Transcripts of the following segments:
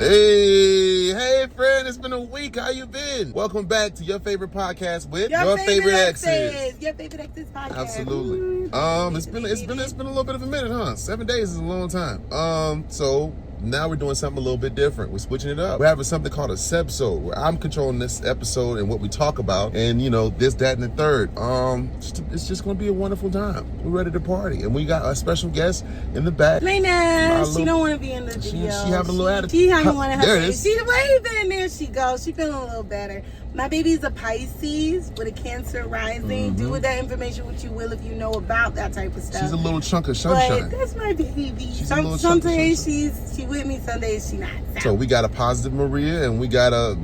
Hey friend, it's been a week. How you been? Welcome back to Your Favorite Podcast with Your Favorite Exes. Your Favorite Exes Podcast. Absolutely. It's been a little bit of a minute, huh? 7 days is a long time. So now we're doing something a little bit different. We're switching it up. We're having something called a sebsode, where I'm controlling this episode and what we talk about, and this, that, and the third. It's just gonna be a wonderful time. We're ready to party, and we got a special guest in the back. Lena, she don't want to be in the video. She having a little attitude. She having one of her. There it is. She's waving, and there she goes. She feeling a little better. My baby's a Pisces with a Cancer rising. Do with that information what you will if you know about that type of stuff. She's a little chunk of sunshine. But that's my baby. Some days she with me, some days she not. So we got a positive Maria, and we got a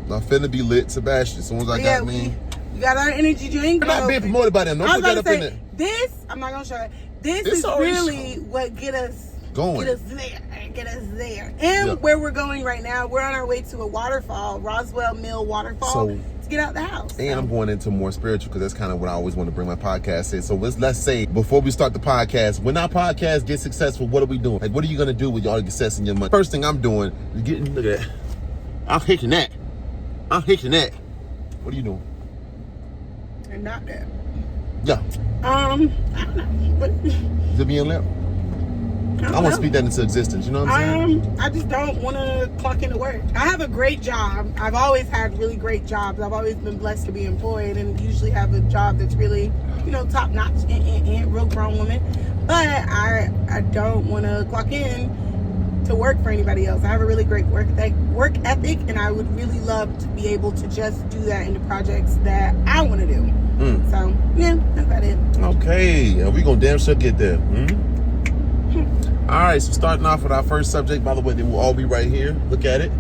finna be lit Sebastian. As soon as I got me. We got our energy drink. We're not being promoted by them. Don't put that up in there. This, I'm not gonna show it. This is really what get us going. Get us there. And where we're going right now, we're on our way to a waterfall, Roswell Mill Waterfall, to get out the house. And I'm going into more spiritual, because that's kind of what I always want to bring my podcast in. So let's say, before we start the podcast, when our podcast gets successful, what are we doing? Like, what are you going to do with y'all success and your money? First thing I'm doing is getting, look at that. I'm hitting that. What are you doing? And not that. Yeah. I don't know. What? Is it being left? I want to speak that into existence, you know what I'm saying? I just don't want to clock into work. I have a great job. I've always had really great jobs. I've always been blessed to be employed and usually have a job that's really, top notch and real grown woman. But I don't want to clock in to work for anybody else. I have a really great work ethic, and I would really love to be able to just do that in the projects that I want to do. So, yeah, that's about it. Okay, and we're going to damn sure get there. All right, so starting off with our first subject, by the way, they will all be right here. Look at it,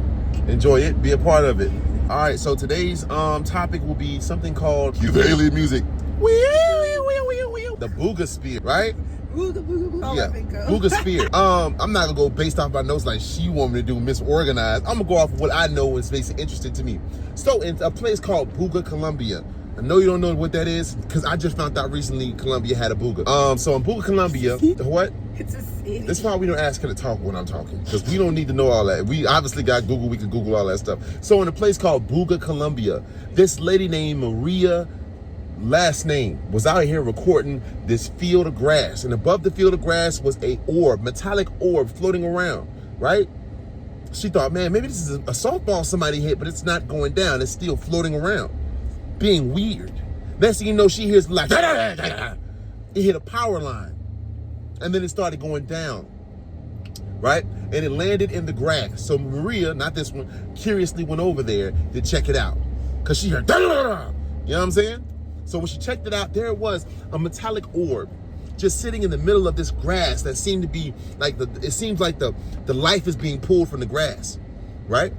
enjoy it, be a part of it. All right, so today's topic will be something called alien music. The Buga sphere, right? Buga sphere. I'm not gonna go based off my notes like she want me to do misorganized. I'm gonna go off of what I know is basically interesting to me. So in a place called Buga, Colombia. I know you don't know what that is, because I just found out recently Colombia had a Buga. So in Buga, Colombia, what? It's a city. That's why we don't ask her to talk when I'm talking, because we don't need to know all that. We obviously got Google. We can Google all that stuff. So in a place called Buga, Colombia, this lady named Maria, last name, was out here recording this field of grass. And above the field of grass was a metallic orb floating around, right? She thought, man, maybe this is a softball somebody hit, but it's not going down. It's still floating around, being weird. Next thing you know, she hears like, it hit a power line. And then it started going down, right? And it landed in the grass. So Maria, not this one, curiously went over there to check it out, because she heard, you know what I'm saying? So when she checked it out, there it was, a metallic orb just sitting in the middle of this grass that seemed to be like it seems like the life is being pulled from the grass, right?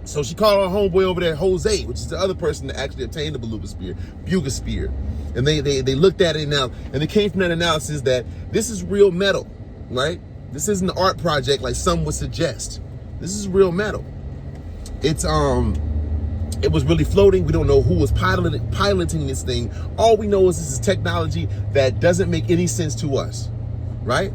So she called her homeboy over there, Jose, which is the other person that actually obtained the Buga sphere. And they looked at it now, and it came from that analysis that this is real metal, right? This isn't an art project like some would suggest. This is real metal. It was really floating. We don't know who was piloting this thing. All we know is this is technology that doesn't make any sense to us, right?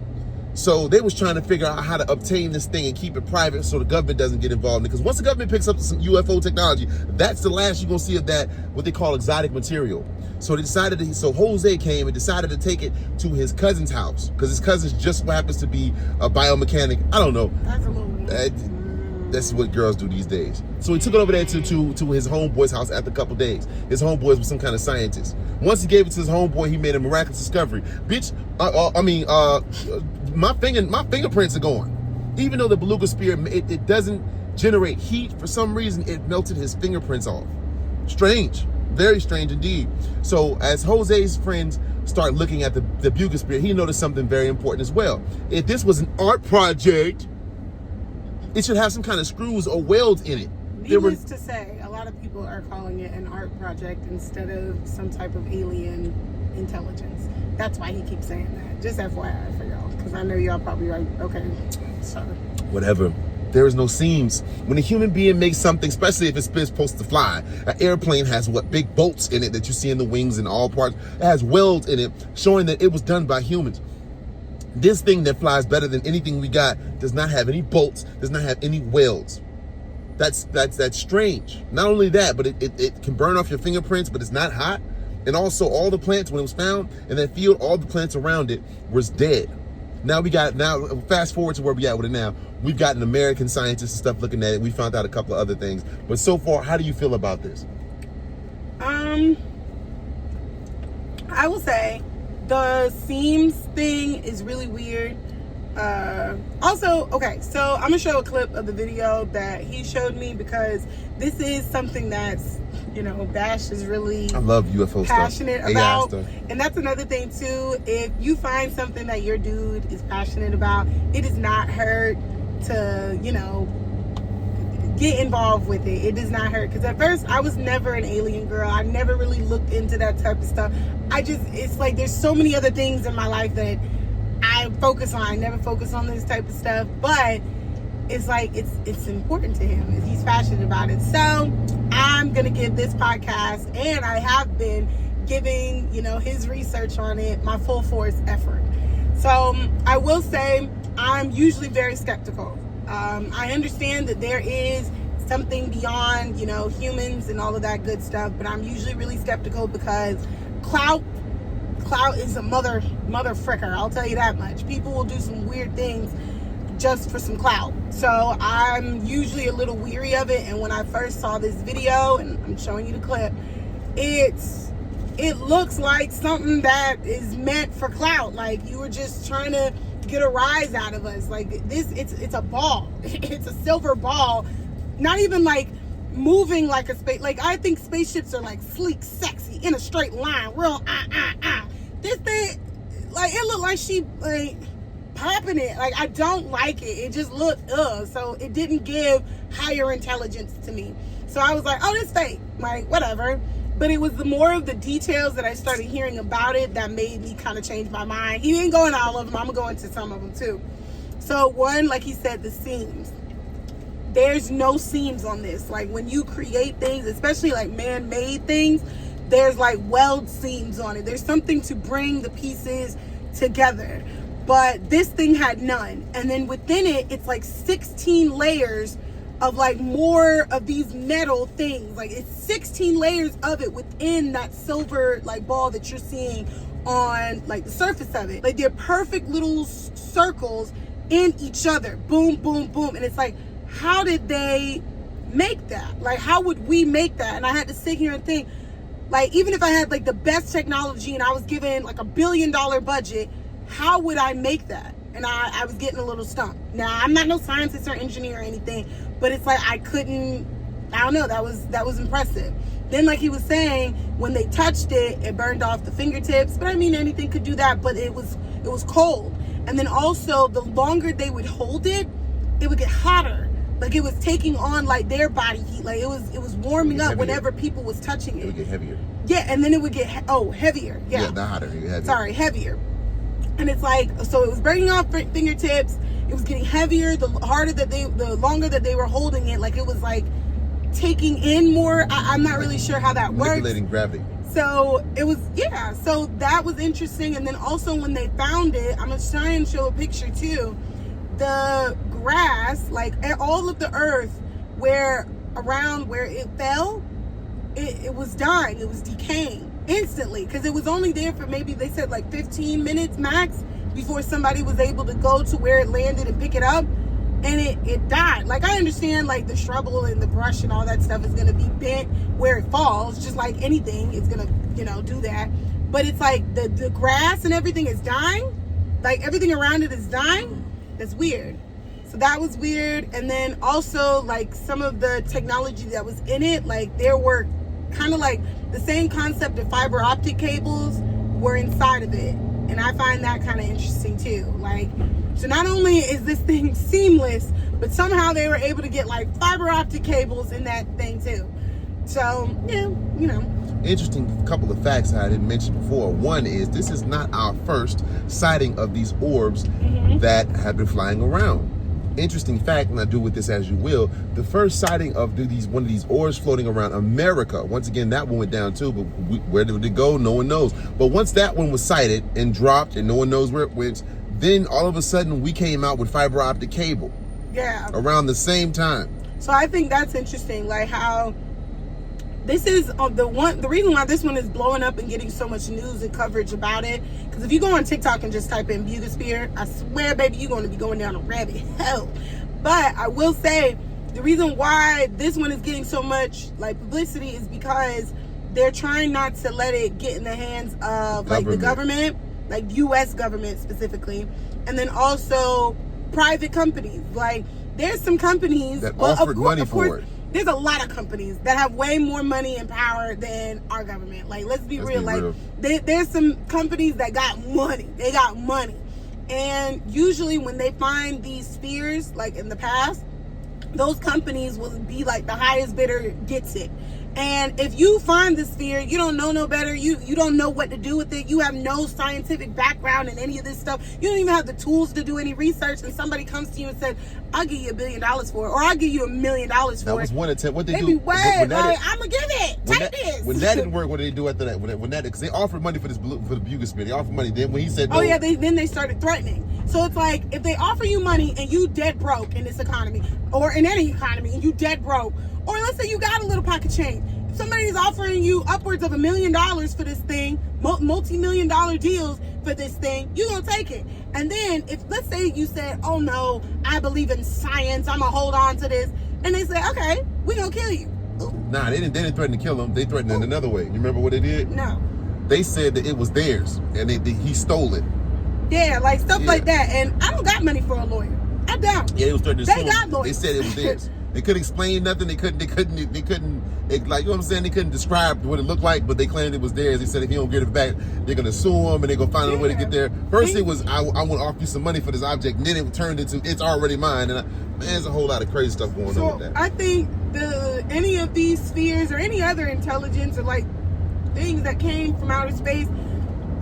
So they was trying to figure out how to obtain this thing and keep it private so the government doesn't get involved in it. Because once the government picks up some UFO technology, that's the last you're going to see of that, what they call exotic material. So they decided so Jose came and decided to take it to his cousin's house, because his cousin just happens to be a biomechanic. I don't know. That's a little weird. That's what girls do these days. So he took it over there to his homeboy's house after a couple days. His homeboy was some kind of scientist. Once he gave it to his homeboy, he made a miraculous discovery. Bitch, my fingerprints are gone. Even though the Buga sphere, it doesn't generate heat, for some reason, it melted his fingerprints off. Strange. Very strange indeed. So as Jose's friends start looking at the Buga sphere, he noticed something very important as well. If this was an art project, it should have some kind of screws or welds in it. Needless to say, a lot of people are calling it an art project instead of some type of alien intelligence. That's why he keeps saying that. Just FYI for y'all, because I know y'all probably like, okay, sorry. Whatever. There is no seams. When a human being makes something, especially if it's supposed to fly, an airplane has big bolts in it that you see in the wings and all parts. It has welds in it, showing that it was done by humans. This thing that flies better than anything we got does not have any bolts, does not have any welds. That's strange. Not only that, but it can burn off your fingerprints, but it's not hot. And also all the plants, when it was found in that field, all the plants around it was dead. Now fast forward to where we at with it now. We've gotten American scientists and stuff looking at it. We found out a couple of other things. But so far, how do you feel about this? I will say the seams thing is really weird. Also, okay, so I'm gonna show a clip of the video that he showed me, because this is something that's, Bash is really I love UFO passionate stuff. about. Stuff. And that's another thing too. If you find something that your dude is passionate about, it does not hurt to, get involved with it. It does not hurt. Because at first I was never an alien girl. I never really looked into that type of stuff. It's like there's so many other things in my life that I focus on. I never focus on this type of stuff, but it's like it's important to him. He's passionate about it. So I'm gonna give this podcast, and I have been giving his research on it my full force effort. So I will say I'm usually very skeptical. I understand that there is something beyond humans and all of that good stuff, but I'm usually really skeptical because clout is a mother fricker. I'll tell you that much. People will do some weird things just for some clout. So I'm usually a little weary of it. And when I first saw this video, and I'm showing you the clip, it looks like something that is meant for clout. Like you were just trying to get a rise out of us. Like this, it's a ball. It's a silver ball. Not even like moving like a space. Like I think spaceships are like sleek, sexy, in a straight line, real This thing, like it looked like she like popping it. Like I don't like it. It just looked so it didn't give higher intelligence to me. So I was like, oh, this fake. Like whatever. But it was the more of the details that I started hearing about it that made me kind of change my mind. He didn't go into all of them. I'm gonna go into some of them too. So one, like he said, the seams. There's no seams on this. Like when you create things, especially like man-made things, there's like weld seams on it. There's something to bring the pieces together. But this thing had none. And then within it, it's like 16 layers of like more of these metal things. Like it's 16 layers of it within that silver like ball that you're seeing on like the surface of it. Like they're perfect little circles in each other. Boom, boom, boom. And it's like, how did they make that? Like, how would we make that? And I had to sit here and think, like, even if I had like the best technology and I was given like $1 billion budget, how would I make that? And I was getting a little stumped. Now, I'm not no scientist or engineer or anything, but it's like I don't know, that was impressive. Then, like he was saying, when they touched it, it burned off the fingertips. But I mean, anything could do that, but it was cold. And then also, the longer they would hold it, it would get hotter. Like it was taking on like their body heat. Like it was warming up whenever people was touching it. It would get heavier. Yeah, and then it would get heavier. Yeah, not hotter. Heavier. Sorry, heavier. And it's like, so it was breaking off fingertips. It was getting heavier. The longer that they were holding it, like it was like taking in more. I'm not really sure how that works. Manipulating gravity. So it was, yeah. So that was interesting. And then also when they found it, I'm gonna try and show a picture too. The grass, like all of the earth around where it fell, it was dying. It was decaying instantly, because it was only there for maybe, they said like 15 minutes max before somebody was able to go to where it landed and pick it up, and it died. Like I understand like the shrubble and the brush and all that stuff is going to be bent where it falls, just like anything is going to do that. But it's like the grass and everything is dying, like everything around it is dying. That's weird. So that was weird. And then also like some of the technology that was in it, like there were kind of like the same concept of fiber optic cables were inside of it. And I find that kind of interesting too. Like, so not only is this thing seamless, but somehow they were able to get like fiber optic cables in that thing too. So, yeah, Interesting couple of facts I didn't mention before. One is this is not our first sighting of these orbs that have been flying around. Interesting fact, and I do with this as you will, the first sighting of one of these orbs floating around America, once again, that one went down too, but where did it go? No one knows. But once that one was sighted and dropped and no one knows where it went, Then all of a sudden we came out with fiber optic cable. Yeah. Around the same time. So I think that's interesting, like how this is the reason why this one is blowing up and getting so much news and coverage about it. Because if you go on TikTok and just type in Buga, I swear, baby, you're going to be going down a rabbit hole. But I will say the reason why this one is getting so much like publicity is because they're trying not to let it get in the hands of like the government, like U.S. government specifically, and then also private companies. Like there's some companies that offered money for it. There's a lot of companies that have way more money and power than our government. Like, let's be real. There's some companies that got money. They got money. And usually when they find these spheres, like in the past, those companies will be like the highest bidder gets it. And if you find the sphere, you don't know no better. You don't know what to do with it. You have no scientific background in any of this stuff. You don't even have the tools to do any research. And somebody comes to you and said, "I'll give you $1 billion for it," or "I'll give you $1 million for it." That was one attempt. What they do? Wait, I'm gonna give it. Take this. When that didn't work, what did they do after that? Because they offered money for the Buga sphere. They offered money. Then when he said no, then they started threatening. So it's like if they offer you money and you dead broke in this economy, or in any economy, and you dead broke. Or let's say you got a little pocket change. If somebody's offering you upwards of $1 million for this thing, multi-million-dollar deals for this thing, you're going to take it. And then if, let's say you said, "Oh no, I believe in science, I'm going to hold on to this." And they say, "Okay, we're going to kill you." Nah, they didn't threaten to kill him. They threatened in another way. You remember what they did? No. They said that it was theirs and he stole it. Yeah, like stuff like that. And I don't got money for a lawyer. I don't. Yeah, it was threatening to sue. They got lawyers. They said it was theirs. They couldn't explain nothing. They couldn't, like, you know what I'm saying? They couldn't describe what it looked like, but they claimed it was theirs. They said if he don't get it back, they're going to sue him and they're going to find a way to get there. First it was, I want to offer you some money for this object. And then it turned into, it's already mine. And there's a whole lot of crazy stuff going on with that. I think any of these spheres or any other intelligence or like things that came from outer space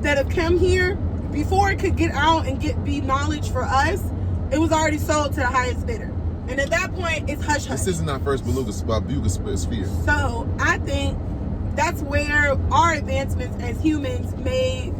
that have come here, before it could get out and be knowledge for us, it was already sold to the highest bidder. And at that point, it's hush hush. This isn't our first Buga sphere. So I think that's where our advancements as humans may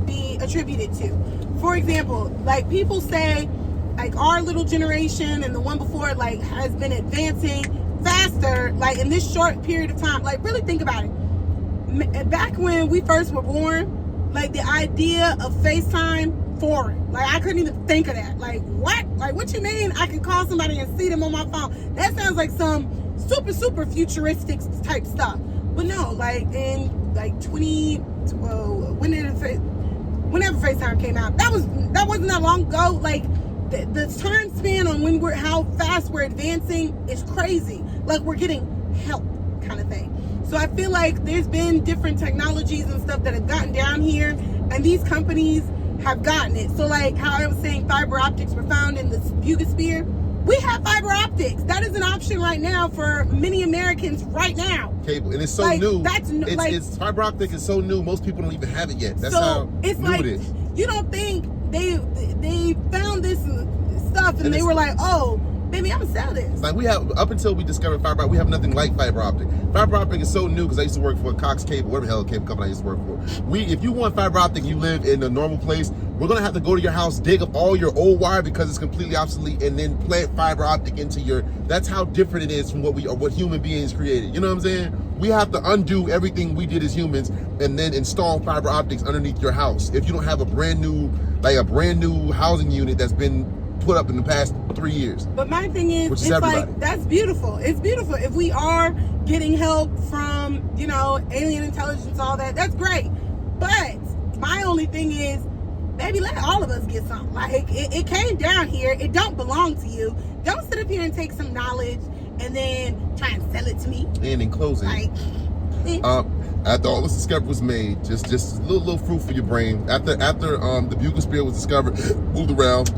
be attributed to. For example, like people say, like our little generation and the one before, like has been advancing faster, like in this short period of time. Like really think about it. Back when we first were born, like the idea of FaceTime, foreign. Like I couldn't even think of that. Like what? Like what you mean I can call somebody and see them on my phone? That sounds like some super futuristic type stuff. But no, like in like 2012, whenever FaceTime came out, that wasn't that long ago. Like the time span on how fast we're advancing is crazy. Like we're getting help kind of thing. So I feel like there's been different technologies and stuff that have gotten down here, and these companies have gotten it. So like how I was saying fiber optics were found in the Buga sphere, we have fiber optics. That is an option right now for many Americans right now. Cable, and it's so like, new. It's fiber optic is so new, most people don't even have it yet. That's so how it's new like, it is. You don't think they found this stuff and they were like, "Oh, baby, I'm gonna sell this." Like we have, up until we discovered fiber optic, we have nothing like fiber optic. Fiber optic is so new because I used to work for Cox Cable, whatever the hell cable company I used to work for. If you want fiber optic, you live in a normal place, we're gonna have to go to your house, dig up all your old wire because it's completely obsolete, and then plant fiber optic into your. That's how different it is from what human beings created. You know what I'm saying? We have to undo everything we did as humans and then install fiber optics underneath your house. If you don't have a brand new housing unit that's been put up in the past 3 years. But my thing is, it's everybody. Like, that's beautiful. It's beautiful. If we are getting help from, alien intelligence, all that, that's great. But my only thing is, baby, let all of us get something. Like, it came down here. It don't belong to you. Don't sit up here and take some knowledge and then try and sell it to me. And in closing, after all this discovery was made, just a little fruit for your brain. After the Buga sphere was discovered, moved around,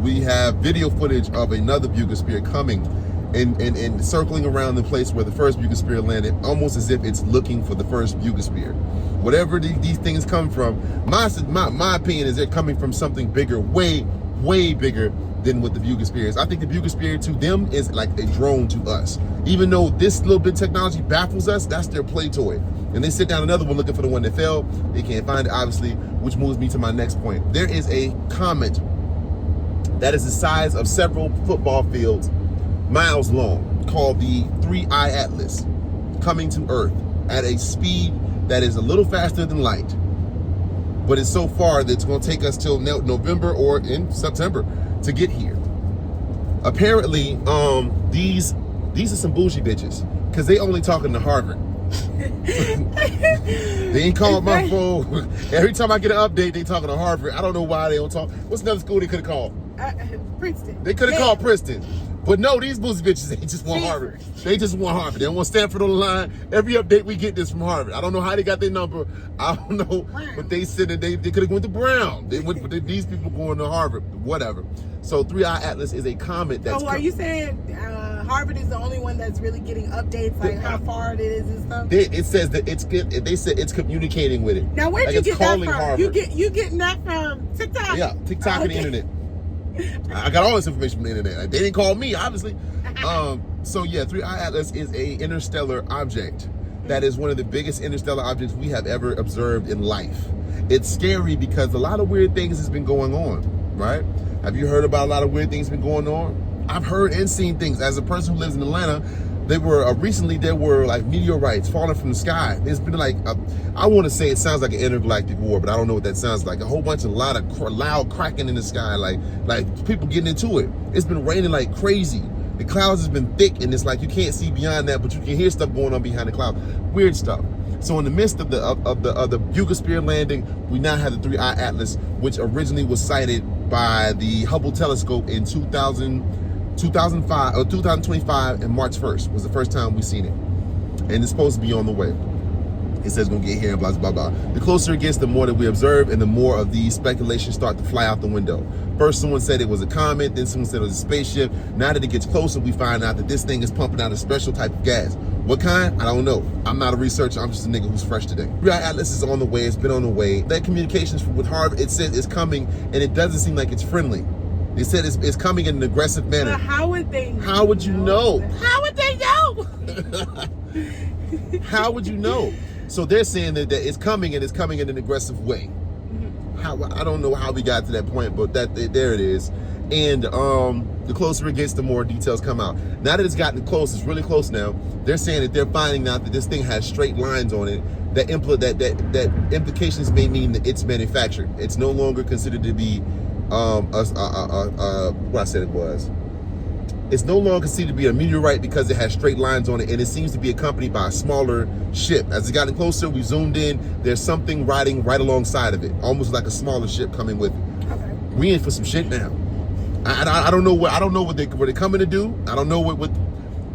we have video footage of another Buga sphere coming and circling around the place where the first Buga sphere landed, almost as if it's looking for the first Buga sphere. Whatever these things come from, my opinion is they're coming from something bigger, way bigger than what the Buga sphere is. I think the Buga sphere to them is like a drone to us. Even though this little bit of technology baffles us, that's their play toy. And they sit down another one looking for the one that fell. They can't find it, obviously, which moves me to my next point. There is a comet that is the size of several football fields, miles long, called the 3I Atlas, coming to Earth at a speed that is a little faster than light. But it's so far that it's going to take us till November or in September to get here. Apparently, these are some bougie bitches, because they only talking to Harvard. They ain't called my phone. Every time I get an update, they talking to Harvard. I don't know why they don't talk. What's another school they could have called? Princeton. They could have called Princeton. But no, these boozy bitches, they just want Harvard. They just want Harvard. They don't want Stanford on the line. Every update we get is from Harvard. I don't know how they got their number. I don't know. Brown. But they said that they could have went to Brown. They went, but these people going to Harvard. Whatever. So 3I Atlas is a comet that's... Oh, are you saying Harvard is the only one that's really getting updates, like how far it is and stuff? It says that they said it's communicating with it. Now, where'd like you get that from? Harvard. You getting that from TikTok? Yeah, TikTok and the internet. I got all this information from the internet. They didn't call me, obviously. So yeah, 3I Atlas is a interstellar object that is one of the biggest interstellar objects we have ever observed in life. It's scary because a lot of weird things has been going on, right? Have you heard about a lot of weird things been going on? I've heard and seen things. As a person who lives in Atlanta, recently there were like meteorites falling from the sky. There's been like, I want to say it sounds like an intergalactic war, but I don't know what that sounds like. A whole bunch of loud cracking in the sky, like people getting into it. It's been raining like crazy. The clouds has been thick, and it's like you can't see beyond that, but you can hear stuff going on behind the cloud. Weird stuff. So in the midst of the Buga spear landing, we now have the 3I Atlas, which originally was sighted by the Hubble telescope in 2005 or 2025, and March 1st was the first time we seen it, and it's supposed to be on the way. It says it's gonna get here and blah blah blah. The closer it gets, the more that we observe, and the more of these speculations start to fly out the window. First, someone said it was a comet, then someone said it was a spaceship. Now that it gets closer, we find out that this thing is pumping out a special type of gas. What kind? I don't know. I'm not a researcher. I'm just a nigga who's fresh today. 3I Atlas is on the way. It's been on the way. That communications with Harvard, it says it's coming, and it doesn't seem like it's friendly. They said it's coming in an aggressive manner. But how would they know? How would you know? How would they know? How would you know? So they're saying that it's coming, and it's coming in an aggressive way. I don't know how we got to that point, but there it is. And the closer it gets, the more details come out. Now that it's gotten close, it's really close now. They're saying that they're finding out that this thing has straight lines on it. That implications may mean that it's manufactured. It's no longer considered to be what I said it was. It's no longer considered to be a meteorite because it has straight lines on it, and it seems to be accompanied by a smaller ship. As it gotten closer, we zoomed in. There's something riding right alongside of it, almost like a smaller ship coming with it. Okay. We in for some shit now. I don't know what they're coming to do. I don't know what.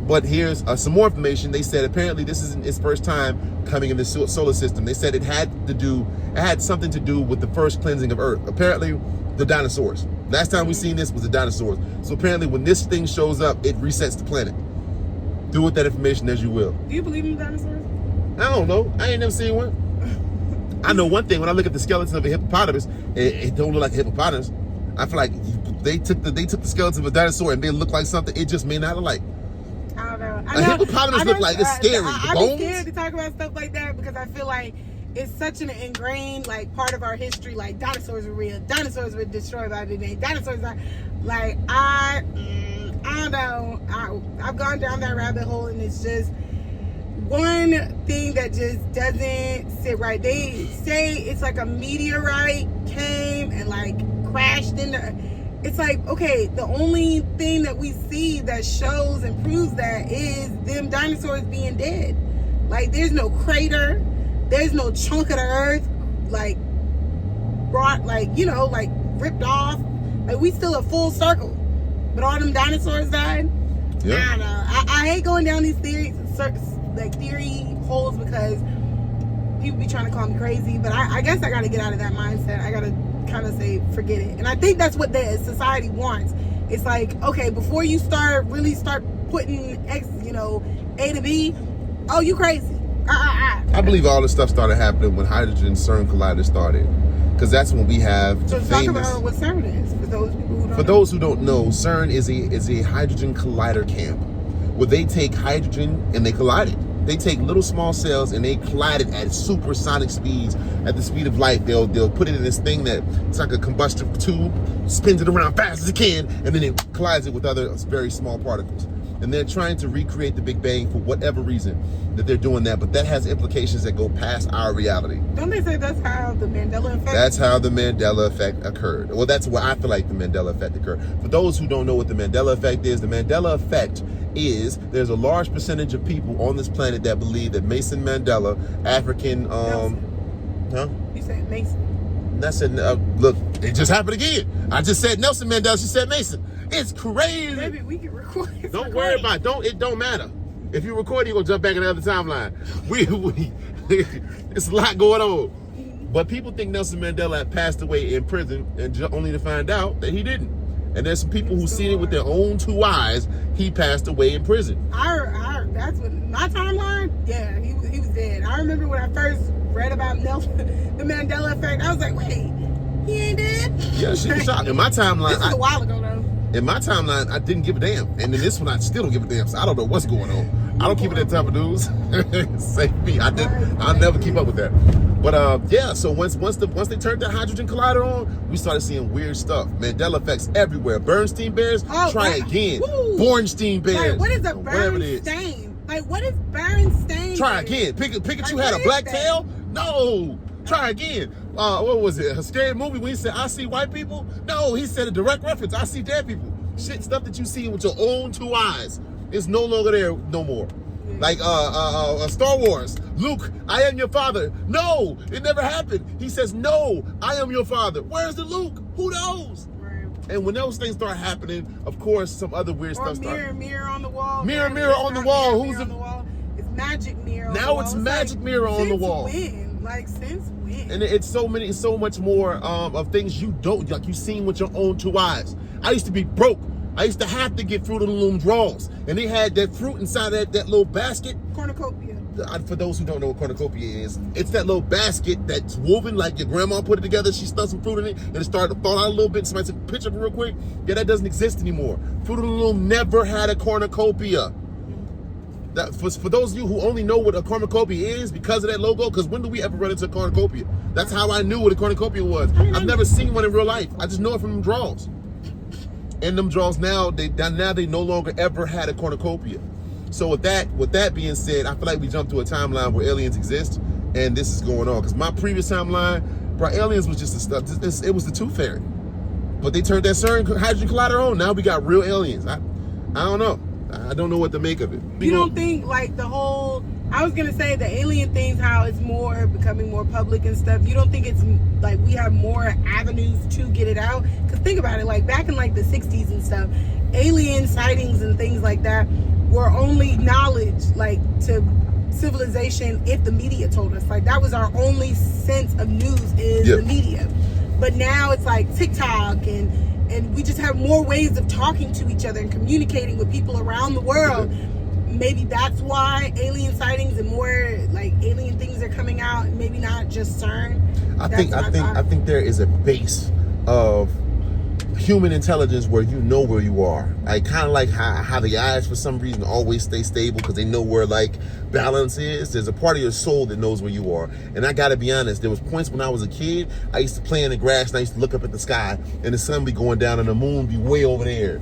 But here's some more information. They said apparently this isn't its first time coming in the solar system. They said it had something to do with the first cleansing of Earth. Apparently, the dinosaurs. Last time we seen this was the dinosaurs. So apparently when this thing shows up, it resets the planet. Do with that information as you will. Do you believe in dinosaurs? I don't know. I ain't never seen one. I know one thing. When I look at the skeleton of a hippopotamus, it don't look like a hippopotamus. I feel like they took the skeleton of a dinosaur and they look like something it just may not look like. I don't know. A hippopotamus look like it's scary. I'm scared to talk about stuff like that because I feel like it's such an ingrained part of our history. Like dinosaurs were real. Dinosaurs were destroyed by the day. Dinosaurs are I don't know. I've gone down that rabbit hole and it's just one thing that just doesn't sit right. They say it's like a meteorite came and crashed into. It's okay, the only thing that we see that shows and proves that is them dinosaurs being dead. There's no crater. There's no chunk of the earth, ripped off. We still a full circle. But all them dinosaurs died. Yeah. I don't know. I hate going down these theory holes because people be trying to call me crazy. But I guess I got to get out of that mindset. I got to kind of say, forget it. And I think that's what the society wants. It's okay, before you start putting X, A to B, oh, you crazy. I believe all this stuff started happening when hydrogen CERN collider started, because that's when we have. So talk about what CERN is for those people who don't know. For those who don't know, CERN is a hydrogen collider camp where they take hydrogen and they collide it. They take little small cells and they collide it at supersonic speeds, at the speed of light. They'll put it in this thing that it's like a combustion tube, spins it around fast as it can, and then it collides it with other very small particles. And they're trying to recreate the Big Bang for whatever reason that they're doing that, but that has implications that go past our reality. Don't they say that's how the Mandela effect? That's how the Mandela effect occurred. Well, that's where I feel like the Mandela effect occurred. For those who don't know what the Mandela effect is, the Mandela effect is there's a large percentage of people on this planet that believe that Mason Mandela, African, You said Mason. That's it. Look, it just happened again. I just said Nelson Mandela. She said Mason. It's crazy. Maybe we can record. Don't worry about it. It don't matter. If you record, you're gonna jump back in the other timeline. It's a lot going on. But people think Nelson Mandela had passed away in prison, and only to find out that he didn't. And there's some people who seen it with their own two eyes. He passed away in prison. That's what my timeline. Yeah, he was dead. I remember when I first read about Nelson, the Mandela effect. I was like, wait, he ain't dead? Yeah, she was shocked. In my timeline, this was a while ago though. In my timeline, I didn't give a damn. And in this one, I still don't give a damn. So I don't know what's going on. I don't keep it that type of news. Save me. I'll never keep up with that. But yeah, so once they turned that hydrogen collider on, we started seeing weird stuff. Mandela effects everywhere. Bernstein bears, try again. Woo. Bornstein bears. Like, what is a Bernstein? Like, what is Bernstein? Try again. Pikachu had a black tail? No. Try again. What was it? A scary movie when he said, I see white people? No, he said a direct reference. I see dead people. Shit, stuff that you see with your own two eyes is no longer there no more. Like Star Wars. Luke, I am your father. No, it never happened. He says, no, I am your father. Where's the Luke? Who knows? Right. And when those things start happening, of course, some other weird stuff starts. Mirror on the wall. Mirror on the wall. Who's on the wall? It's magic mirror. Now it's magic mirror on the wall. Since when? And it's so much more of things you don't, like you've seen with your own two eyes. I used to be broke. I used to have to get Fruit of the Loom draws. And they had that fruit inside that little basket. Cornucopia. For those who don't know what cornucopia is, it's that little basket that's woven like your grandma put it together. She stuffed some fruit in it and it started to fall out a little bit. Somebody took a picture of it real quick. Yeah, that doesn't exist anymore. Fruit of the Loom never had a cornucopia. That for those of you who only know what a cornucopia is because of that logo, because when do we ever run into a cornucopia? That's how I knew what a cornucopia was. I've never seen one in real life. I just know it from them draws. And them draws now they no longer ever had a cornucopia. So with that being said, I feel like we jumped to a timeline where aliens exist, and this is going on. Because my previous timeline, bro, aliens was just it was the Tooth Fairy, but they turned that CERN hydrogen collider on. Now we got real aliens. I don't know. I don't know what to make of it. You don't think like the whole, I was going to say the alien things, how it's becoming more public and stuff. You don't think it's like we have more avenues to get it out? Because think about it, like back in like the 60s and stuff, alien sightings and things like that were only knowledge like to civilization if the media told us. Like that was our only sense of news is the media. But now it's like TikTok and we just have more ways of talking to each other and communicating with people around the world. Maybe that's why alien sightings and more like alien things are coming out. Maybe not just CERN. I think there is a base of human intelligence where you know where you are. Like kind of like how the eyes for some reason always stay stable because they know where like balance is. There's a part of your soul that knows where you are. And I gotta be honest, there was points when I was a kid, I used to play in the grass and I used to look up at the sky and the sun be going down and the moon be way over there.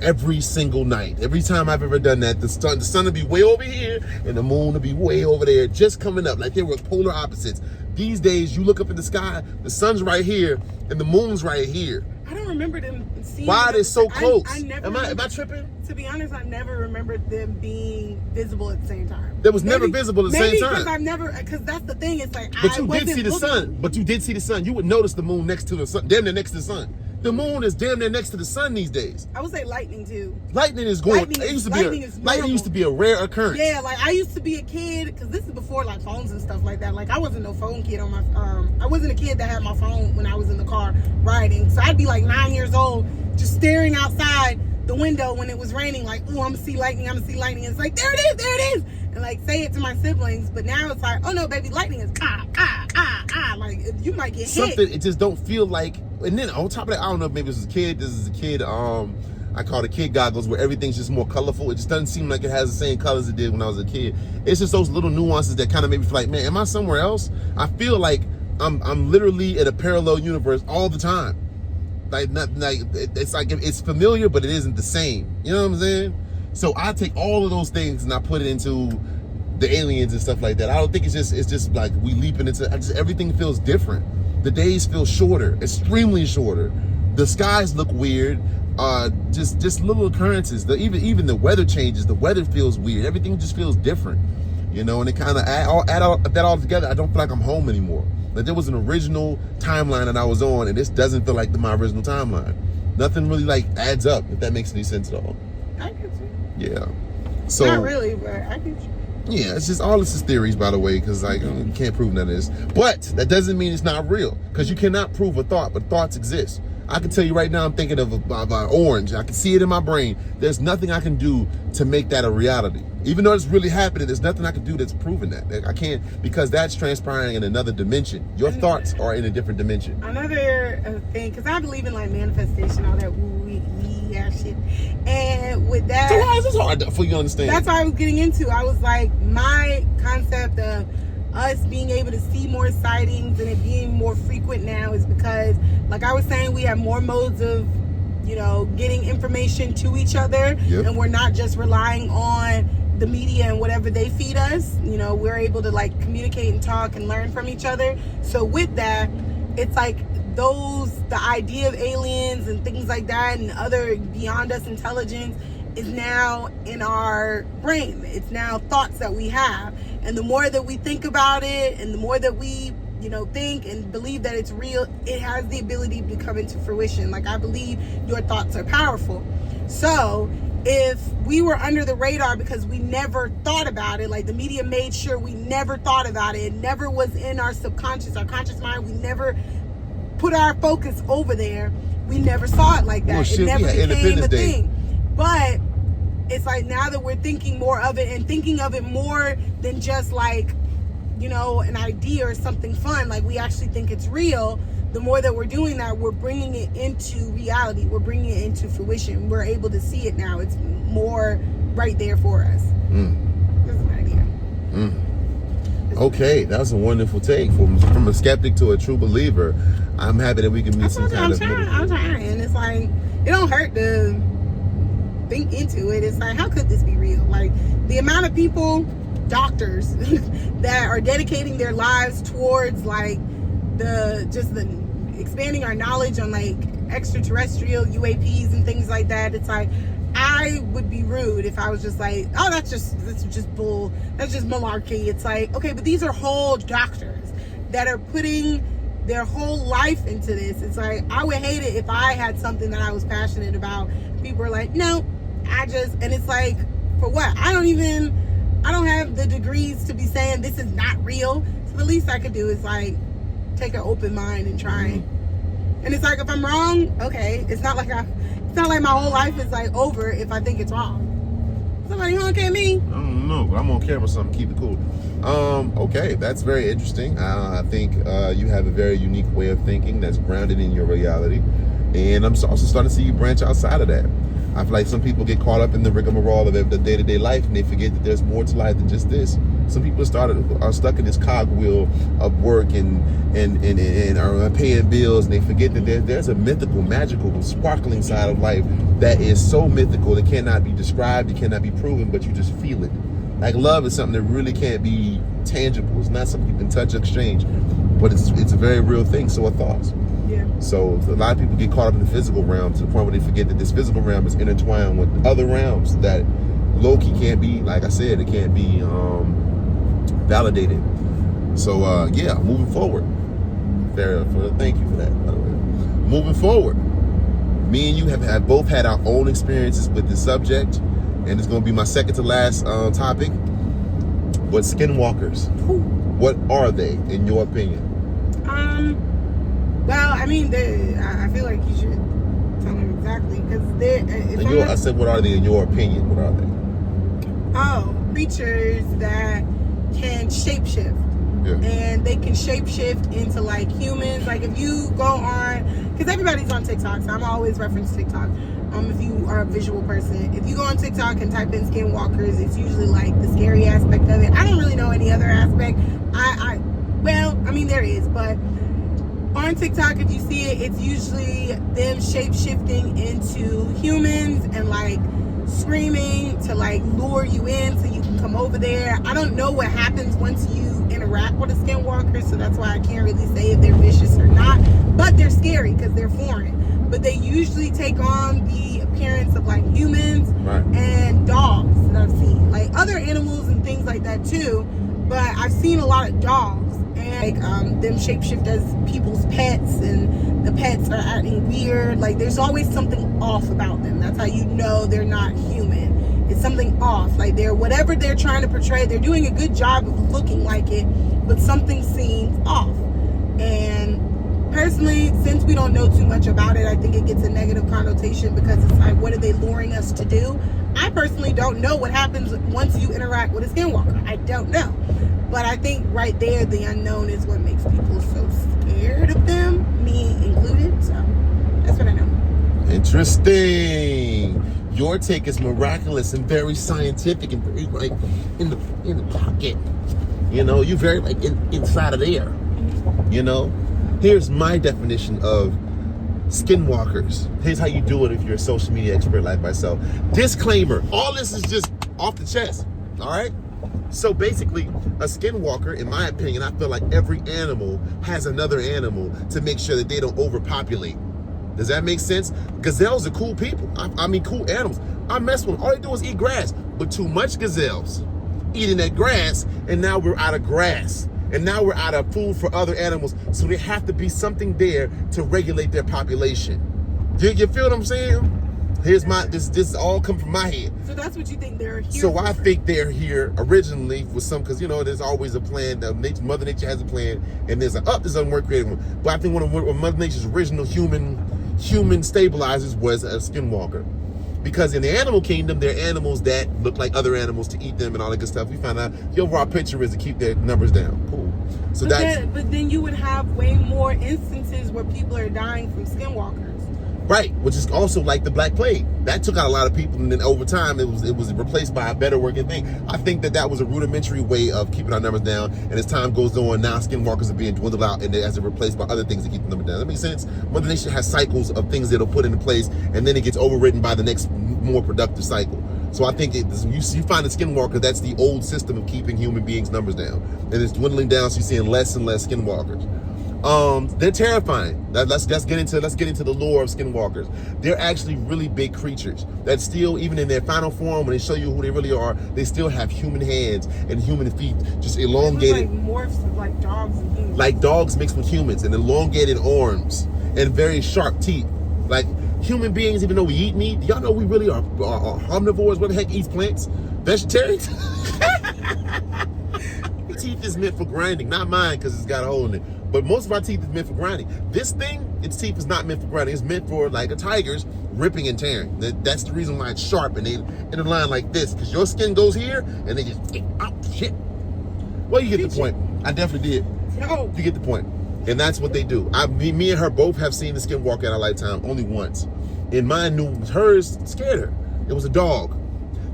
Every single night. Every time I've ever done that, the sun would be way over here and the moon would be way over there, just coming up like they were polar opposites. These days, you look up in the sky, the sun's right here and the moon's right here. I don't remember them seeing. Why are they so close? Am I tripping? To be honest, I never remembered them being visible at the same time. That was never visible at the same time. Because that's the thing. It's like But you did see the sun. But you did see the sun. You would notice the moon next to the sun, damn near next to the sun. The moon is damn near next to the sun these days. I would say lightning too. Lightning is going. Lightning used to be a rare occurrence. Yeah, like I used to be a kid because this is before like phones and stuff like that. Like I wasn't no phone kid on my. I wasn't a kid that had my phone when I was in the car riding. So I'd be like 9 years old, just staring outside the window when it was raining. Like, oh, I'm gonna see lightning. I'm gonna see lightning. It's like there it is, and like say it to my siblings. But now it's like, oh no, baby, lightning is like you might get something. Hit. It just don't feel like. And then on top of that, I don't know if maybe this is a kid. I call it kid goggles, where everything's just more colorful. It just doesn't seem like it has the same colors it did when I was a kid. It's just those little nuances that kind of make me feel like, man, am I somewhere else? I feel like I'm literally in a parallel universe all the time. It's like it's familiar, but it isn't the same. You know what I'm saying? So I take all of those things and I put it into the aliens and stuff like that. I don't think it's just like we leaping into. Everything feels different. The days feel shorter, extremely shorter. The skies look weird. Just little occurrences. Even the weather changes. The weather feels weird. Everything just feels different. You know, and it kind of add that all together. I don't feel like I'm home anymore. Like there was an original timeline that I was on, and this doesn't feel like my original timeline. Nothing really like adds up, if that makes any sense at all. I get you. Yeah. So not really, but I get you. Yeah, it's just all this is theories, by the way, because like you can't prove none of this. But that doesn't mean it's not real, because you cannot prove a thought, but thoughts exist. I can tell you right now, I'm thinking of an orange. I can see it in my brain. There's nothing I can do to make that a reality. Even though it's really happening, there's nothing I can do that's proving that. I can't, because that's transpiring in another dimension. Your thoughts are in a different dimension. Another thing, because I believe in like manifestation, all that woo-wee shit. And with that... So why is this hard for you to understand? That's what I was getting into. I was like, my concept of us being able to see more sightings and it being more frequent now is because, like I was saying, we have more modes of, you know, getting information to each other. Yep. And we're not just relying on the media and whatever they feed us. You know, we're able to like communicate and talk and learn from each other. So with that, it's like the idea of aliens and things like that and other beyond us intelligence is now in our brain. It's now thoughts that we have. And the more that we think about it and the more that we, you know, think and believe that it's real, it has the ability to come into fruition. Like, I believe your thoughts are powerful. So if we were under the radar because we never thought about it, like the media made sure we never thought about it, it never was in our subconscious, our conscious mind, we never put our focus over there, we never saw it like that. Well, shit, it never became a Day. thing. But it's like now that we're thinking more of it and thinking of it more than just like, you know, an idea or something fun, like we actually think it's real, the more that we're doing that, we're bringing it into reality. We're bringing it into fruition. We're able to see it now. It's more right there for us. That's an idea. Okay, that was a wonderful take from a skeptic to a true believer. I'm happy that we can meet some kind of middle. I'm trying. It's like, it don't hurt to think into it. It's like, how could this be real? Like, the amount of people, doctors, that are dedicating their lives towards like the expanding our knowledge on like extraterrestrial UAPs and things like that. It's like, I would be rude if I was just like, oh, that's just bull, that's just malarkey. It's like, okay, but these are whole doctors that are putting their whole life into this. It's like, I would hate it if I had something that I was passionate about. People are like, no, and it's like, for what? I don't have the degrees to be saying this is not real. So the least I could do is like take an open mind and try. And it's like, if I'm wrong, okay. It's not like my whole life is like over if I think it's wrong. Somebody honk at me? I don't know, but I'm on camera, so I'm keep it cool. Okay, that's very interesting. I think you have a very unique way of thinking that's grounded in your reality. And I'm also starting to see you branch outside of that. I feel like some people get caught up in the rigmarole of the day-to-day life and they forget that there's more to life than just this. Some people are stuck in this cogwheel of work and are paying bills, and they forget that there's a mythical, magical, sparkling side of life that is so mythical it cannot be described, it cannot be proven, but you just feel it. Like, love is something that really can't be tangible. It's not something you can touch or exchange, but it's a very real thing. So are thoughts. Yeah. So a lot of people get caught up in the physical realm to the point where they forget that this physical realm is intertwined with other realms that low-key can't be, like I said, it can't be validated. So yeah, moving forward. Thank you for that, by the way. Moving forward, me and you have both had our own experiences with this subject, and it's going to be my second to last topic. But skinwalkers, what are they in your opinion? Well, I mean, I feel like you should tell them exactly, because I said, what are they in your opinion? What are they? Oh, creatures that can shapeshift. Yeah. And they can shapeshift into like humans. Like, if you go on, because everybody's on TikTok, so I'm always reference TikTok. if you are a visual person. If you go on TikTok and type in skinwalkers, it's usually like the scary aspect of it. I don't really know any other aspect. There is, but on TikTok, if you see it, it's usually them shape-shifting into humans and like screaming to like lure you in so you can come over there. I don't know what happens once you interact with a skinwalker, so that's why I can't really say if they're vicious or not, but they're scary because they're foreign. But they usually take on the appearance of like humans and dogs that I've seen, like other animals and things like that too, but I've seen a lot of dogs. And like them shapeshift as people's pets, and the pets are acting weird. Like there's always something off about them. That's how you know they're not human. It's something off. Like they're whatever they're trying to portray, they're doing a good job of looking like it, but something seems off. And personally, since we don't know too much about it, I think it gets a negative connotation because it's like, what are they luring us to do? I personally don't know what happens once you interact with a skinwalker. I don't know. But I think right there, the unknown is what makes people so scared of them, me included. So that's what I know. Interesting. Your take is miraculous and very scientific and very like in the pocket. You know, you very like inside of there. You know, here's my definition of skinwalkers. Here's how you do it if you're a social media expert like myself. Disclaimer: all this is just off the chest. All right. So basically, a skinwalker, in my opinion, I feel like every animal has another animal to make sure that they don't overpopulate. Does that make sense? Gazelles are cool people. I mean, cool animals. I mess with them. All they do is eat grass. But too much gazelles eating that grass, and now we're out of grass. And now we're out of food for other animals. So there have to be something there to regulate their population. You feel what I'm saying? Here's this all come from my head. So that's what you think they're here So I think they're here originally with some, because, you know, there's always a plan. Mother Nature has a plan, and there's this doesn't work, creative one. But I think one of Mother Nature's original human stabilizers was a skinwalker. Because in the animal kingdom, there are animals that look like other animals to eat them and all that good stuff. We found out the overall picture is to keep their numbers down. Cool. So but then you would have way more instances where people are dying from skinwalkers. Right, which is also like the Black Plague. That took out a lot of people, and then over time, it was replaced by a better working thing. I think that was a rudimentary way of keeping our numbers down, and as time goes on, now skinwalkers are being dwindled out, and as it replaced by other things to keep the number down. That makes sense? Mother Nature has cycles of things that'll put into place, and then it gets overridden by the next more productive cycle. So I think you find a skinwalker, that's the old system of keeping human beings' numbers down, and it's dwindling down, so you're seeing less and less skinwalkers. They're terrifying. Let's get into the lore of skinwalkers. They're actually really big creatures that still, even in their final form, when they show you who they really are, they still have human hands and human feet, just elongated. Like morphs like dogs and humans. Like dogs mixed with humans, and elongated arms and very sharp teeth. Like human beings, even though we eat meat, y'all know we really are omnivores. What the heck eats plants? Vegetarians? Teeth is meant for grinding, not mine because it's got a hole in it. But most of our teeth is meant for grinding. This thing, its teeth is not meant for grinding. It's meant for, like a tiger's, ripping and tearing. That's the reason why it's sharp and they in a line like this. Because your skin goes here and they just, oh, shit. Well, you get the point. I definitely did. No. You get the point. And that's what they do. Me and her both have seen the skinwalker in our lifetime only once. And mine knew hers scared her. It was a dog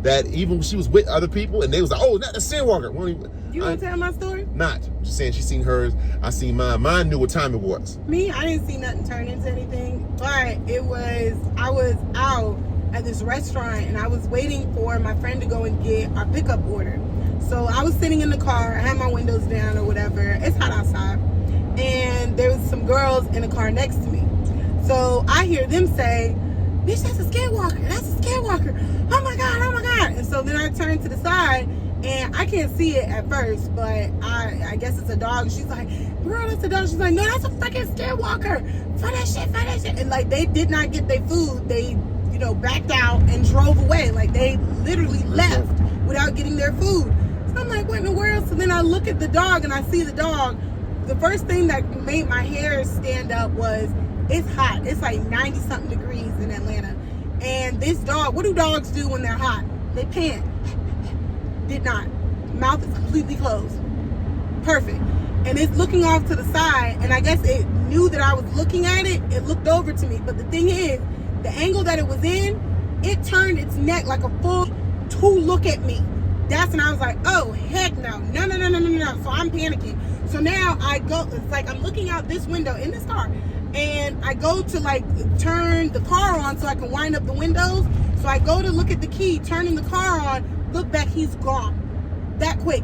that even when she was with other people and they was like, oh, that's a skinwalker. You want to tell my story? Not. Just saying she's seen hers. I seen mine. Mine knew what time it was. Me, I didn't see nothing turn into anything. But I was out at this restaurant and I was waiting for my friend to go and get our pickup order. So I was sitting in the car. I had my windows down or whatever. It's hot outside. And there was some girls in the car next to me. So I hear them say, bitch, that's a skinwalker. That's a skinwalker. Oh my God, oh my God. And so then I turned to the side and I can't see it at first, but I guess it's a dog. She's like, girl, that's a dog. She's like, no, that's a fucking skinwalker. For that shit. And like, they did not get their food. They, backed out and drove away. Like, they literally left without getting their food. So I'm like, what in the world? So then I look at the dog and I see the dog. The first thing that made my hair stand up was, it's hot. It's like 90-something degrees in Atlanta. And this dog, what do dogs do when they're hot? They pant. Did not. Mouth is completely closed. Perfect. And it's looking off to the side, and I guess it knew that I was looking at it. It looked over to me. But the thing is, the angle that it was in, it turned its neck like a full to look at me. That's when I was like, oh, heck no. No. So I'm panicking. So now I go, it's like I'm looking out this window in this car, and I go to like turn the car on so I can wind up the windows. So I go to look at the key, turning the car on, look back, he's gone. That quick.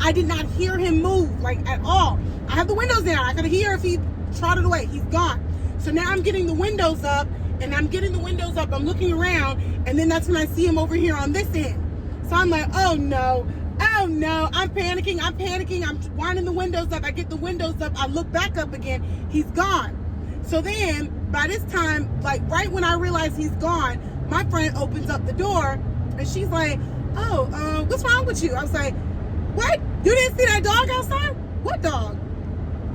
I did not hear him move, like, at all. I have the windows down. I could hear if he trotted away. He's gone. So now I'm getting the windows up, I'm looking around, and then that's when I see him over here on this end. So I'm like, oh no, I'm panicking, I'm winding the windows up, I get the windows up, I look back up again, he's gone. So then, by this time, like right when I realize he's gone, my friend opens up the door, and she's like, oh, what's wrong with you? I was like, what? You didn't see that dog outside? What dog?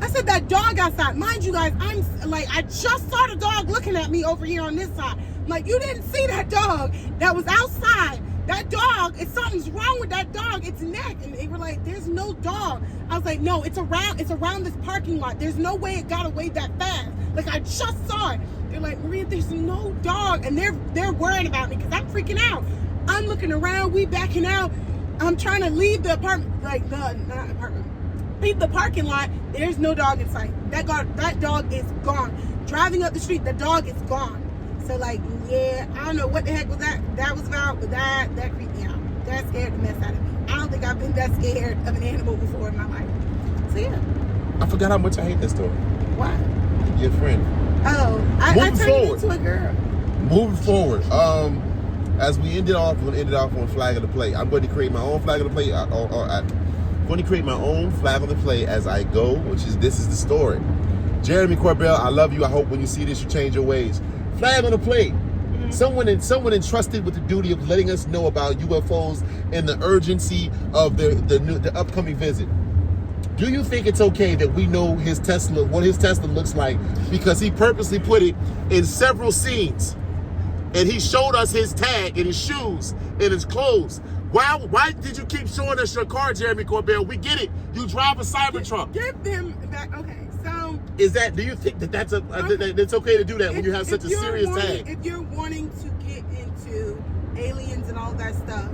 I said, that dog outside. Mind you guys, I'm like, I just saw the dog looking at me over here on this side. I'm like, you didn't see that dog that was outside. That dog, if something's wrong with that dog, its neck. And they were like, there's no dog. I was like, no, it's around this parking lot. There's no way it got away that fast. Like, I just saw it. They're like, Maria, there's no dog. And they're worried about me because I'm freaking out. I'm looking around, we backing out. I'm trying to leave the apartment, like not apartment, leave the parking lot. There's no dog in sight. That dog is gone. Driving up the street, the dog is gone. So like, yeah, I don't know what the heck was that was about, but that creeped me out. That scared the mess out of me. I don't think I've been that scared of an animal before in my life. So yeah. I forgot how much I hate that story. Why? Your friend. Oh, I turned it into a girl. Moving forward, as we ended off, we're gonna end it off on flag of the play. I'm going to create my own flag of the play, I'm going to create my own flag of the play as I go, this is the story. Jeremy Corbell, I love you. I hope when you see this, you change your ways. Flag on the plate. Mm-hmm. Someone entrusted with the duty of letting us know about UFOs and the urgency of the upcoming visit. Do you think it's okay that we know what his Tesla looks like because he purposely put it in several scenes, and he showed us his tag and his shoes and his clothes? Why did you keep showing us your car, Jeremy Corbell? We get it. You drive a Cybertruck. Give them that. Okay. Do you think that's it's okay to do that when you have such a serious tag? If you're wanting to get into aliens and all that stuff,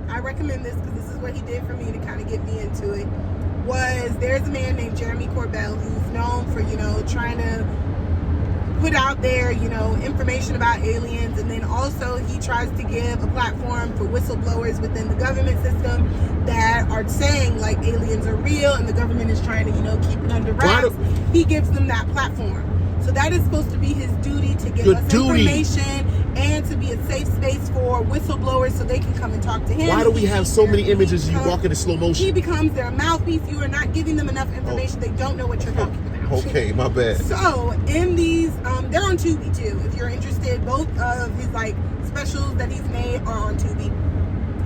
I recommend this because this is what he did for me to kind of get me into it. There's a man named Jeremy Corbell who's known for, trying to put out there, information about aliens, and then also he tries to give a platform for whistleblowers within the government system that are saying like aliens are real and the government is trying to, keep it under wraps. He gives them that platform. So that is supposed to be his duty to give us information and to be a safe space for whistleblowers so they can come and talk to him. Why do we have so many images of you walking in slow motion? He becomes their mouthpiece. You are not giving them enough information. They don't know what you're talking about. Okay, my bad. So in these, they're on Tubi too. If you're interested, both of his specials that he's made are on Tubi.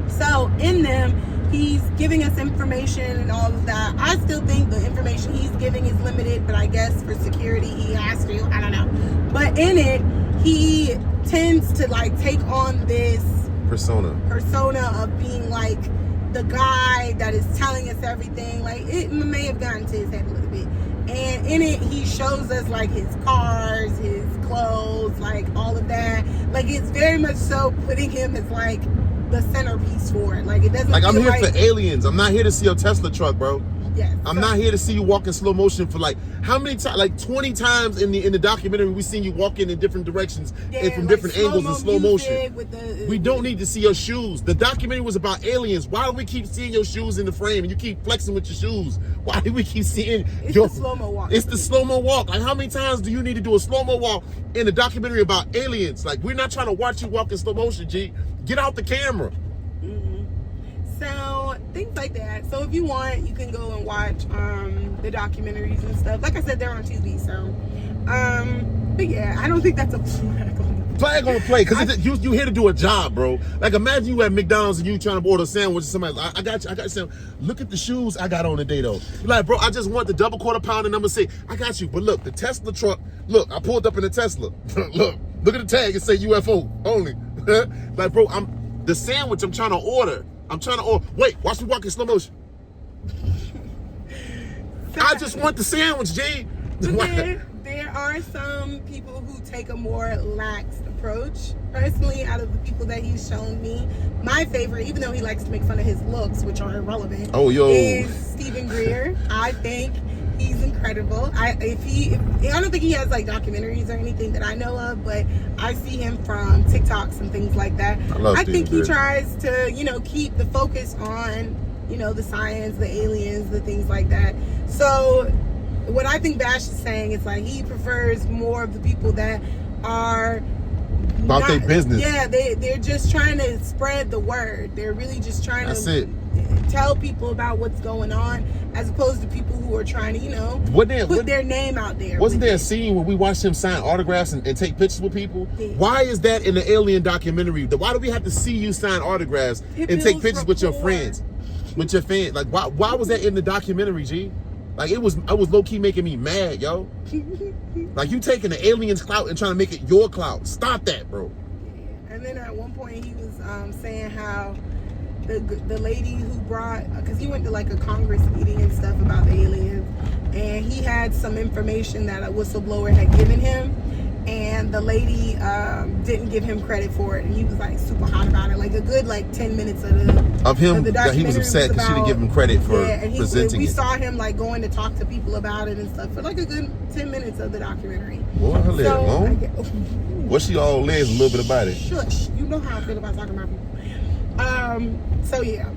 So in them, he's giving us information and all of that. I still think the information he's giving is limited, but I guess for security he has to. I don't know. But in it, he tends to take on this persona of being like the guy that is telling us everything. Like, it may have gotten to his head a little bit. And in it, he shows us his cars, his clothes, all of that. It's very much so putting him as the centerpiece for it. It doesn't I'm here for aliens. I'm not here to see your Tesla truck, bro. Yes. I'm not here to see you walk in slow motion for how many times? 20 times in the documentary we seen you walking in different directions and from different angles in slow motion. We don't need to see your shoes. The documentary was about aliens. Why do we keep seeing your shoes in the frame and you keep flexing with your shoes? Why do we keep seeing the slow-mo walk? It's the slow-mo walk. How many times do you need to do a slow-mo walk in a documentary about aliens? We're not trying to watch you walk in slow motion, G. Get out the camera. So things like that. So if you want, you can go and watch the documentaries and stuff. Like I said, they're on Tubi. So, but yeah, I don't think that's a flag on the play because you here to do a job, bro. Imagine you at McDonald's and you trying to order a sandwich. Somebody, I got you. Sandwich. Look at the shoes I got on today, though. You're bro, I just want the double quarter pounder number 6. I got you, but look, the Tesla truck. Look, I pulled up in the Tesla. look at the tag. It say UFO only. Bro, the sandwich I'm trying to order. Wait, watch me walk in slow motion. I just want the sandwich, G. There are some people who take a more lax approach. Personally, out of the people that he's shown me, my favorite, even though he likes to make fun of his looks, which are irrelevant, is Stephen Greer. I think he's incredible. I don't think he has like documentaries or anything that I know of, but I see him from TikToks and things like that. I think he tries to, keep the focus on, the science, the aliens, the things like that. So what I think Bash is saying is like he prefers more of the people that are about their business. Yeah, they're just trying to spread the word. They're really just trying to tell people about what's going on, as opposed to people who are trying to, put their name out there. Wasn't there a scene where we watched him sign autographs and take pictures with people? Yeah. Why is that in the alien documentary? Why do we have to see you sign autographs and take pictures with your friends, with your fans? Like, why was that in the documentary, G? Like, I was low-key making me mad, yo. Like, you taking the aliens' clout and trying to make it your clout. Stop that, bro. And then at one point he was saying how the lady who brought, because he went to like a Congress meeting and stuff about the aliens, and he had some information that a whistleblower had given him, and the lady didn't give him credit for it, and he was like super hot about it. Like a good 10 minutes of the documentary he was upset because she didn't give him credit for presenting we it. saw him like going to talk to people about it and stuff for like a good 10 minutes of the documentary. Boy, her leg long. What's she all legs a little bit about it? Shush, you know how I feel about talking about people. So yeah,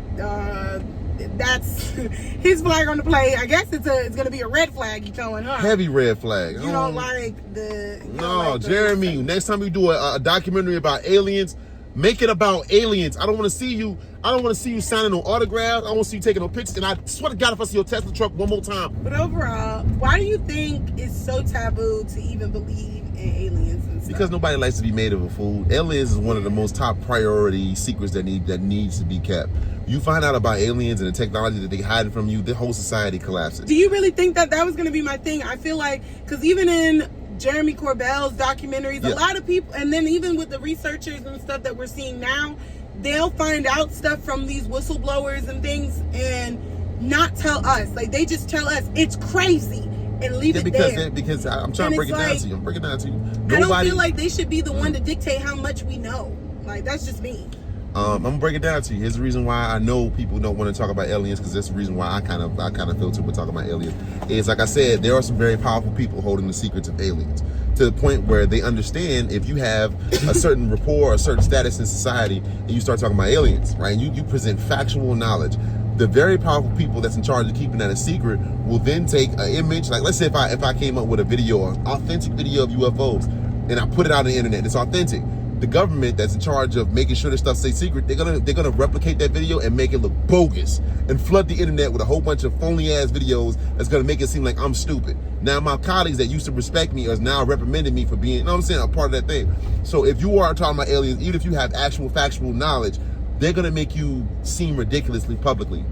that's his flag on the play. I guess it's gonna be a red flag you throwing, huh? Heavy red flag. You don't like the... No, Jeremy, next time you do a documentary about aliens, make it about aliens. I don't want to see you signing no autographs. I don't want to see you taking no pictures. And I swear to God, if I see your Tesla truck one more time. But overall, why do you think it's so taboo to even believe in aliens and stuff? Because nobody likes to be made of a fool. Aliens is one of the most top priority secrets that needs to be kept. You find out about aliens and the technology that they hide from you, the whole society collapses. Do you really think that was going to be my thing? I feel like, because even in Jeremy Corbell's documentaries, a lot of people, and then even with the researchers and stuff that we're seeing now, they'll find out stuff from these whistleblowers and things and not tell us. Like, they just tell us it's crazy and leave it there. Because I'm trying to break it down to you. I'm breaking it down to you. I don't feel like they should be the one to dictate how much we know. Like, that's just me. I'm gonna break it down to you. Here's the reason why I know people don't want to talk about aliens, because that's the reason why I kind of feel too with talking about aliens. Is like I said, there are some very powerful people holding the secrets of aliens to the point where they understand if you have a certain rapport, a certain status in society, and you start talking about aliens, right? And you present factual knowledge. The very powerful people that's in charge of keeping that a secret will then take an image. Like, let's say if I came up with a video, an authentic video of UFOs, and I put it out on the internet, it's authentic. The government that's in charge of making sure this stuff stays secret, they're gonna replicate that video and make it look bogus and flood the internet with a whole bunch of phony ass videos that's gonna make it seem like I'm stupid. Now my colleagues that used to respect me are now reprimanding me for being, you know what I'm saying, a part of that thing. So if you are talking about aliens, even if you have actual factual knowledge, they're gonna make you seem ridiculously publicly.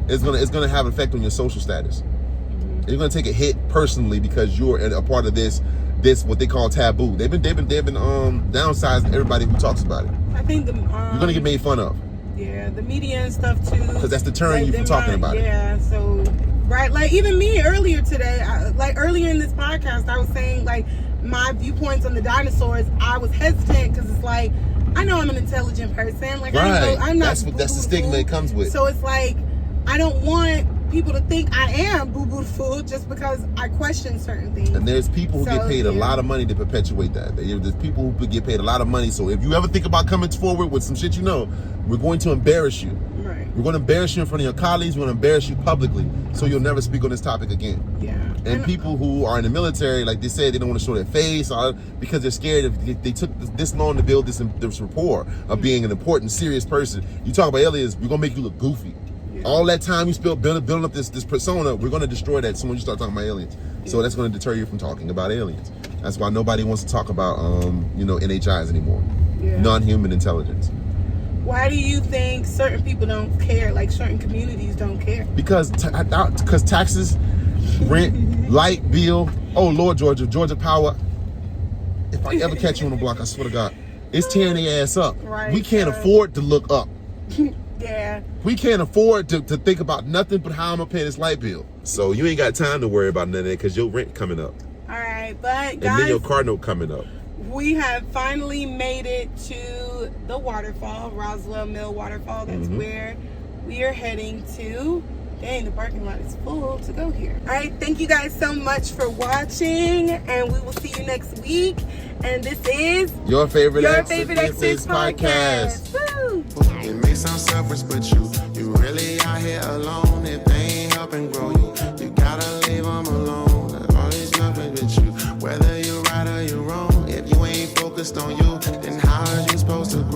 It's gonna have an effect on your social status. You're gonna take a hit personally because you're a part of this what they call taboo. They've been downsizing everybody who talks about it. I think you're gonna get made fun of. Yeah, the media and stuff too. Because that's deterring you from talking about it. Yeah, so right, like even me earlier today, earlier in this podcast, I was saying like my viewpoints on the dinosaurs. I was hesitant because it's like I know I'm an intelligent person. Like I'm not. That's the stigma it comes with. So it's like I don't want people to think I am boo-boo fool just because I question certain things. And there's people who get paid a lot of money to perpetuate that. There's people who get paid a lot of money. So if you ever think about coming forward with some shit we're going to embarrass you. Right. We're going to embarrass you in front of your colleagues. We're going to embarrass you publicly. So you'll never speak on this topic again. Yeah. And people who are in the military, like they said, they don't want to show their face because they're scared if they took this long to build this rapport of being an important, serious person. You talk about aliens, we're going to make you look goofy. All that time you spent building up this persona, we're going to destroy that soon when you start talking about aliens. So that's going to deter you from talking about aliens. That's why nobody wants to talk about, NHIs anymore. Yeah. Non-human intelligence. Why do you think certain people don't care, like certain communities don't care? Because taxes, rent, light bill, oh Lord, Georgia Power. If I ever catch you on the block, I swear to God, it's tearing their ass up. Right, we can't afford to look up. Yeah. We can't afford to think about nothing but how I'm gonna pay this light bill. So you ain't got time to worry about none of that because your rent coming up. All right, but guys, and then your car note coming up. We have finally made it to the waterfall, Roswell Mill Waterfall. That's where we are heading to. Dang, the parking lot is full to go here. All right, thank you guys so much for watching, and we will see you next week. And this is Your Favorite Exes Podcast. Woo! It may sound selfish, but you really out here alone. If they ain't helping grow you, you gotta leave them alone. All these nothing with you, whether you're right or you're wrong. If you ain't focused on you, then how are you supposed to grow?